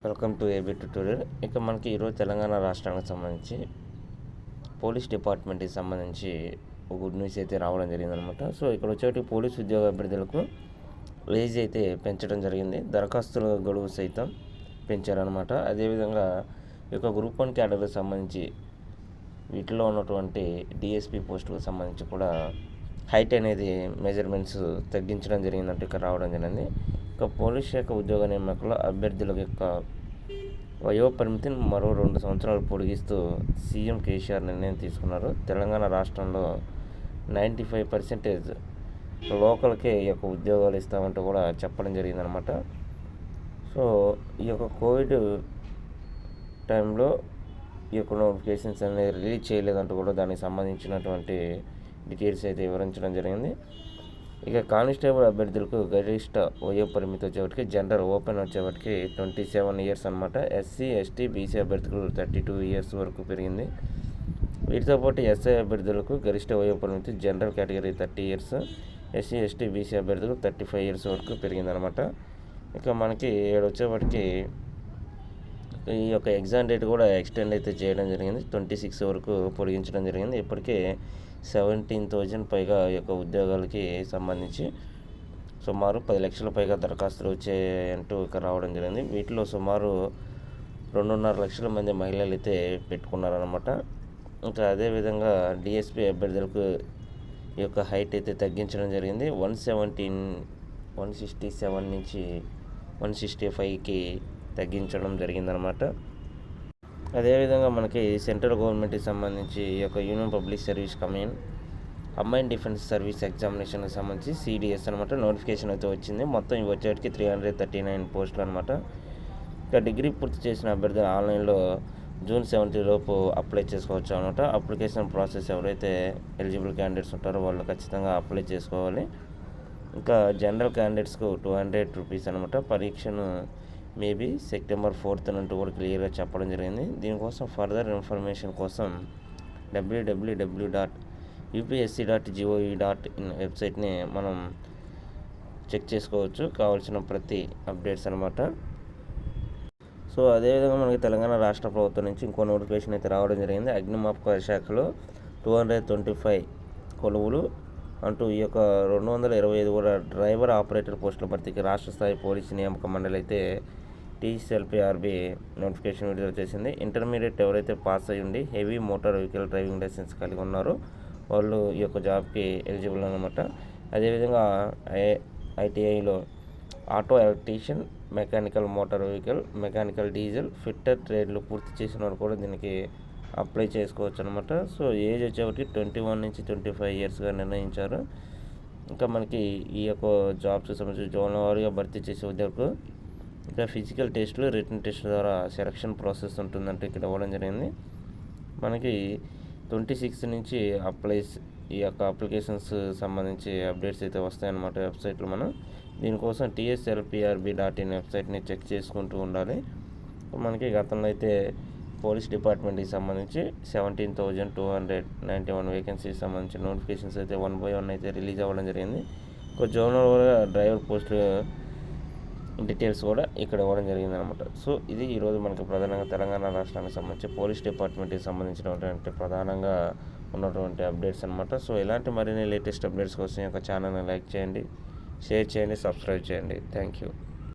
Welcome to AB tutorial. ఇక మనకి ఈరోజు తెలంగాణ రాష్ట్రానికి సంబంధించి పోలీస్ డిపార్ట్మెంట్కి సంబంధించి ఒక గుడ్ న్యూస్ అయితే రావడం జరిగిందనమాట. సో ఇక్కడ వచ్చేటి పోలీస్ ఉద్యోగ అభ్యర్థులకు ఏజ్ అయితే పెంచడం జరిగింది. దరఖాస్తుల గడువు సైతం పెంచారనమాట. అదేవిధంగా ఈ యొక్క గ్రూప్ 1 క్యాడర్కి సంబంధించి వీటిలో ఉన్నటువంటి డిఎస్పీ పోస్టులకు సంబంధించి కూడా హైట్ అనేది మెజర్మెంట్స్ తగ్గించడం జరిగిందంటే ఇక్కడ రావడం జరిగింది. ఇక పోలీస్ శాఖ ఉద్యోగ నియామకంలో అభ్యర్థుల యొక్క వయో పరిమితిని మరో 2 సంవత్సరాలు పొడిగిస్తూ సీఎం కేసీఆర్ నిర్ణయం తీసుకున్నారు. తెలంగాణ రాష్ట్రంలో 95% లోకల్కే ఈ యొక్క ఉద్యోగాలు ఇస్తామంటూ కూడా చెప్పడం జరిగిందనమాట. సో ఈ యొక్క కోవిడ్ టైంలో ఈ యొక్క నోటిఫికేషన్స్ అనేది రిలీజ్ చేయలేదంటూ కూడా దానికి సంబంధించినటువంటి డీటెయిల్స్ అయితే వివరించడం జరిగింది. ఇక కానిస్టేబుల్ అభ్యర్థులకు గరిష్ట వయో పరిమితి వచ్చేవాటికి జనరల్ ఓపెన్ వచ్చేవాటికి 27 ఇయర్స్ అనమాట. ఎస్సీ ఎస్టీ బీసీ అభ్యర్థులకు 32 ఇయర్స్ వరకు పెరిగింది. వీటితో పాటు ఎస్ఐ అభ్యర్థులకు గరిష్ట వయో పరిమితి general category 30 years, SC ST BC అభ్యర్థులకు 35 ఇయర్స్ వరకు పెరిగిందనమాట. ఇక మనకి వచ్చేవాటికి ఈ యొక్క ఎగ్జామ్ డేట్ కూడా ఎక్స్టెండ్ అయితే చేయడం జరిగింది. 26 వరకు పొడిగించడం జరిగింది. ఇప్పటికే 17,000 పైగా ఈ యొక్క ఉద్యోగాలకి సంబంధించి సుమారు 10 లక్షల పైగా దరఖాస్తులు వచ్చాయంటూ ఇక్కడ రావడం జరిగింది. వీటిలో సుమారు 2.5 లక్షల మంది మహిళలు అయితే పెట్టుకున్నారనమాట. ఇంకా అదేవిధంగా డిఎస్పీ అభ్యర్థులకు ఈ యొక్క హైట్ అయితే తగ్గించడం జరిగింది. 167 నుంచి 165కి తగ్గించడం జరిగిందనమాట. అదేవిధంగా మనకి సెంట్రల్ గవర్నమెంట్కి సంబంధించి ఈ యొక్క union public service combined defence service ఎగ్జామినేషన్కి సంబంధించి సిడిఎస్ అనమాట నోటిఫికేషన్ అయితే వచ్చింది. మొత్తం ఇవి వచ్చేటికి 339 పోస్టులు అనమాట. ఇక డిగ్రీ పూర్తి చేసిన అభ్యర్థులు ఆన్లైన్లో జూన్ 17 లోపు అప్లై చేసుకోవచ్చు అనమాట. అప్లికేషన్ ప్రాసెస్ ఎవరైతే ఎలిజిబుల్ క్యాండిడేట్స్ ఉంటారో వాళ్ళు ఖచ్చితంగా అప్లై చేసుకోవాలి. ఇంకా జనరల్ క్యాండిడేట్స్కు 200 రూపీస్ అనమాట. పరీక్షను మేబీ సెప్టెంబర్ 4th అంటూ కూడా క్లియర్గా చెప్పడం జరిగింది. దీనికోసం ఫర్దర్ ఇన్ఫర్మేషన్ కోసం www.upsc.gov.in వెబ్సైట్ని మనం చెక్ చేసుకోవచ్చు, కావాల్సిన ప్రతి అప్డేట్స్ అనమాట. సో అదేవిధంగా మనకి తెలంగాణ రాష్ట్ర ప్రభుత్వం నుంచి ఇంకో నోటిఫికేషన్ అయితే రావడం జరిగింది. అగ్నిమాపక శాఖలో 225 కొలువులు అంటూ ఈ యొక్క 225 కూడా డ్రైవర్ ఆపరేటర్ పోస్టుల భర్తీకి రాష్ట్ర స్థాయి పోలీసు నియామక మండలి అయితే టీఎస్ఎల్పిఆర్బి నోటిఫికేషన్ విడుదల చేసింది. ఇంటర్మీడియట్ ఎవరైతే పాస్ అయ్యి ఉండి heavy motor vehicle driving licence కలిగి ఉన్నారో వాళ్ళు ఈ యొక్క జాబ్కి ఎలిజిబుల్ అనమాట. అదేవిధంగా ఐటీఐలో auto electrician, mechanical motor vehicle, mechanical diesel, fitter ట్రేడ్లు పూర్తి చేసిన వారు కూడా దీనికి అప్లై చేసుకోవచ్చు అనమాట. సో ఏజ్ వచ్చేవారికి 21 నుంచి 25 ఇయర్స్గా నిర్ణయించారు. ఇంకా మనకి ఈ యొక్క జాబ్స్ సంబంధించి జోన్ల వారీగా భర్తీ చేసే ఉద్యోగులకు ఇంకా ఫిజికల్ టెస్టులు, రిటన్ టెస్ట్ ద్వారా సెలక్షన్ ప్రాసెస్ ఉంటుందంటే ఇక్కడ ఇవ్వడం జరిగింది. మనకి 26 నుంచి ఈ యొక్క అప్లికేషన్స్ సంబంధించి అప్డేట్స్ అయితే వస్తాయన్నమాట వెబ్సైట్లో. మనం దీనికోసం TSLPRB.in వెబ్సైట్ని చెక్ చేసుకుంటూ ఉండాలి. మనకి గతంలో అయితే పోలీస్ డిపార్ట్మెంట్కి సంబంధించి 17,291 వేకెన్సీకి సంబంధించిన నోటిఫికేషన్స్ అయితే 1 by 1 అయితే రిలీజ్ అవ్వడం జరిగింది. ఒక జోనల్ డ్రైవర్ పోస్ట్ డీటెయిల్స్ కూడా ఇక్కడ ఇవ్వడం జరిగింది అనమాట. సో ఇది ఈరోజు మనకి ప్రధానంగా తెలంగాణ రాష్ట్రానికి సంబంధించి పోలీస్ డిపార్ట్మెంట్కి సంబంధించినటువంటి ప్రధానంగా ఉన్నటువంటి అప్డేట్స్ అనమాట. సో ఇలాంటి మరిన్ని లేటెస్ట్ అప్డేట్స్ కోసం ఈ యొక్క ఛానల్ని లైక్ చేయండి, షేర్ చేయండి, సబ్స్క్రైబ్ చేయండి. Thank you.